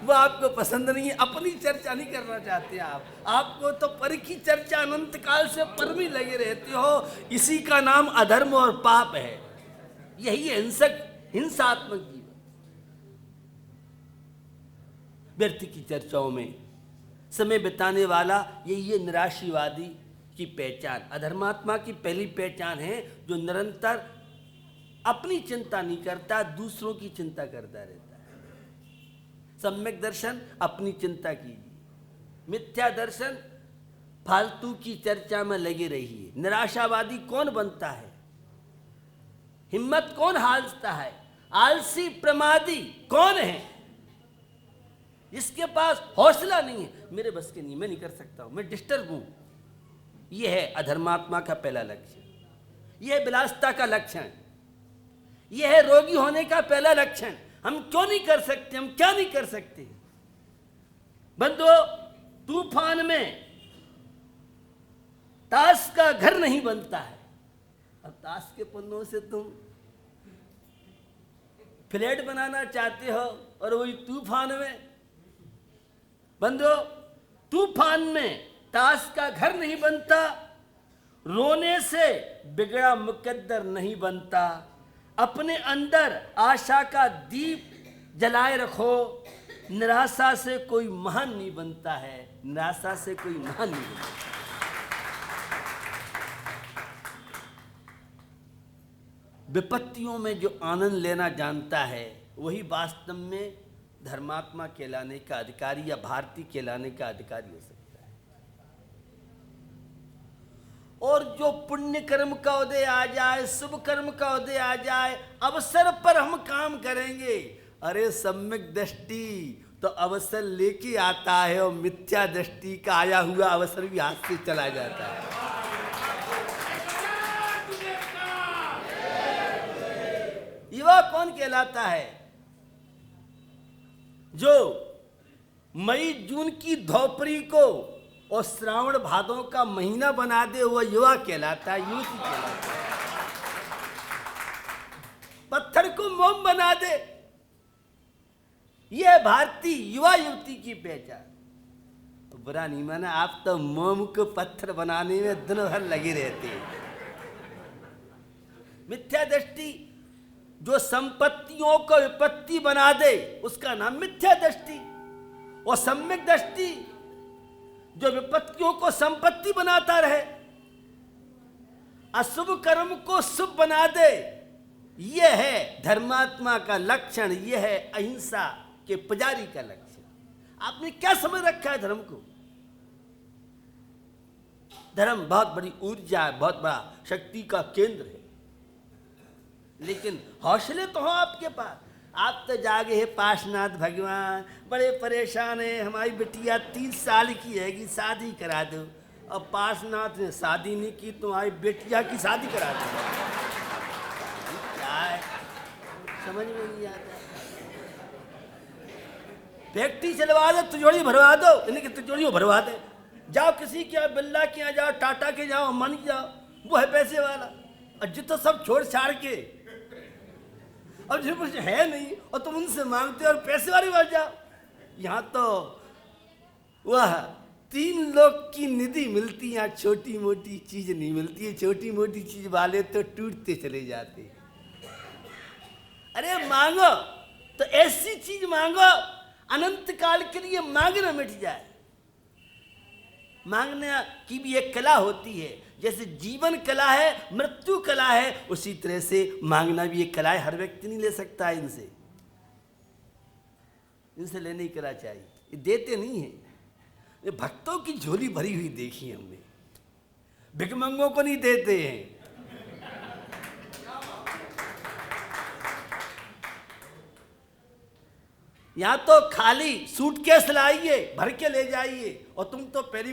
वो आपको पसंद नहीं है, अपनी चर्चा नहीं करना चाहते आपको तो पर की चर्चा अनंत काल से पर में लगे रहते हो। इसी का नाम अधर्म और पाप है। यही हिंसात्मक जीवन। व्यर्थ की चर्चाओं में समय बिताने वाला यही है निराशीवादी की पहचान। अधर्मात्मा की पहली पहचान है जो निरंतर अपनी चिंता नहीं करता, दूसरों की चिंता करता रहता है। सम्यक दर्शन अपनी चिंता कीजिए, मिथ्या दर्शन फालतू की चर्चा में लगे रहिए। निराशावादी कौन बनता है? हिम्मत कौन हारता है? आलसी प्रमादी कौन है? इसके पास हौसला नहीं है, मेरे बस के नहीं, मैं नहीं कर सकता हूं, मैं डिस्टर्ब हूं। यह है अधर्मात्मा का पहला लक्षण। यह है विलासिता का लक्षण। यह है रोगी होने का पहला लक्षण। हम क्यों नहीं कर सकते? हम क्या नहीं कर सकते? बंदो, तूफान में ताश का घर नहीं बनता है। अब ताश के पन्नों से तुम फ्लैट बनाना चाहते हो और वही तूफान में। बंदो, तूफान में ताश का घर नहीं बनता, रोने से बिगड़ा मुकद्दर नहीं बनता। अपने अंदर आशा का दीप जलाए रखो। निराशा से कोई महान नहीं बनता है, निराशा से कोई महान नहीं बनता। विपत्तियों में जो आनंद लेना जानता है वही वास्तव में धर्मात्मा कहलाने का अधिकारी या भारतीय कहलाने का अधिकारी हो सकता है। और जो पुण्य कर्म का उदय आ जाए, शुभ कर्म का उदय आ जाए, अवसर पर हम काम करेंगे। अरे सम्यक दृष्टि तो अवसर लेके आता है और मिथ्या दृष्टि का आया हुआ अवसर भी हाथ से चला जाता है। युवा कौन कहलाता है? जो मई जून की धोपरी को और श्रावण भादों का महीना बना दे वो युवा कहलाता है, युवती कहलाता है। पत्थर को मोम बना दे, यह भारतीय युवा युवती की पहचान। तो बुरा नहीं माना, आप तो मोम को पत्थर बनाने में दिन भर लगे रहते हैं। मिथ्या दृष्टि जो संपत्तियों को विपत्ति बना दे उसका नाम मिथ्या दृष्टि। और सम्यक दृष्टि जो विपत्तियों को संपत्ति बनाता रहे, अशुभ कर्म को शुभ बना दे, यह है धर्मात्मा का लक्षण। यह है अहिंसा के पुजारी का लक्षण। आपने क्या समझ रखा है धर्म को? धर्म बहुत बड़ी ऊर्जा है, बहुत बड़ा शक्ति का केंद्र है, लेकिन हौसले तो हो आपके पास। आप तो जागे हैं पाशनाथ भगवान, बड़े परेशान हैं, हमारी बिटिया 3 साल की है कि शादी करा दो। और पाशनाथ ने शादी नहीं की, तुम्हारी बेटिया की शादी करा दो। क्या है, समझ में नहीं आता। फैक्ट्री चलवा दो, तिजोरी भरवा दो, यानी कि तिजोरी भरवा दे। जाओ किसी के यहाँ, बिरला के यहाँ जाओ, टाटा के जाओ, अंबानी के जाओ, वो है पैसे वाला। और जितना सब छोड़ छाड़ के, और जो कुछ है नहीं और तुम उनसे मांगते हो और पैसे वाली बात जाओ। यहाँ तो वह 3 लोग की निधि मिलती, यहाँ छोटी मोटी चीज नहीं मिलती है। छोटी मोटी चीज वाले तो टूटते चले जाते। अरे मांगो तो ऐसी चीज मांगो अनंत काल के लिए मांगना मिट जाए। मांगने की भी एक कला होती है, जैसे जीवन कला है, मृत्यु कला है, उसी तरह से मांगना भी एक कला है। हर व्यक्ति नहीं ले सकता है इनसे लेने की कला चाहिए। ये देते नहीं है। ये भक्तों की झोली भरी हुई देखी हमने, भिखमंगों को नहीं देते हैं। यहाँ तो खाली सूटकेस लाइए, भर के ले जाइए, और तुम तो पहली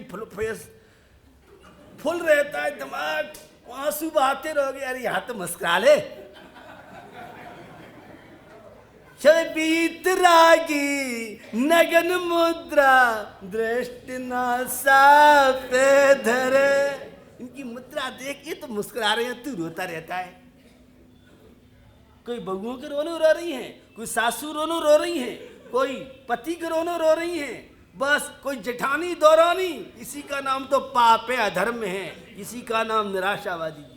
फुल रहता है दिमाग, आंसू बहाते रहोगे। अरे यहाँ तो मुस्कुरा ले। छबीत रागी नगन मुद्रा दृष्टि नासा पे धरे। इनकी मुद्रा देख, ये तो मुस्कुरा रहे हैं, तू रोता रहता है। कोई बहुओं के रोने रो रही हैं, कोई सासू रोनो रो रही हैं, कोई पति के रोनो रो रही हैं, बस कोई जेठानी दौरानी, इसी का नाम तो पाप है, अधर्म है, इसी का नाम निराशावादी जीवन।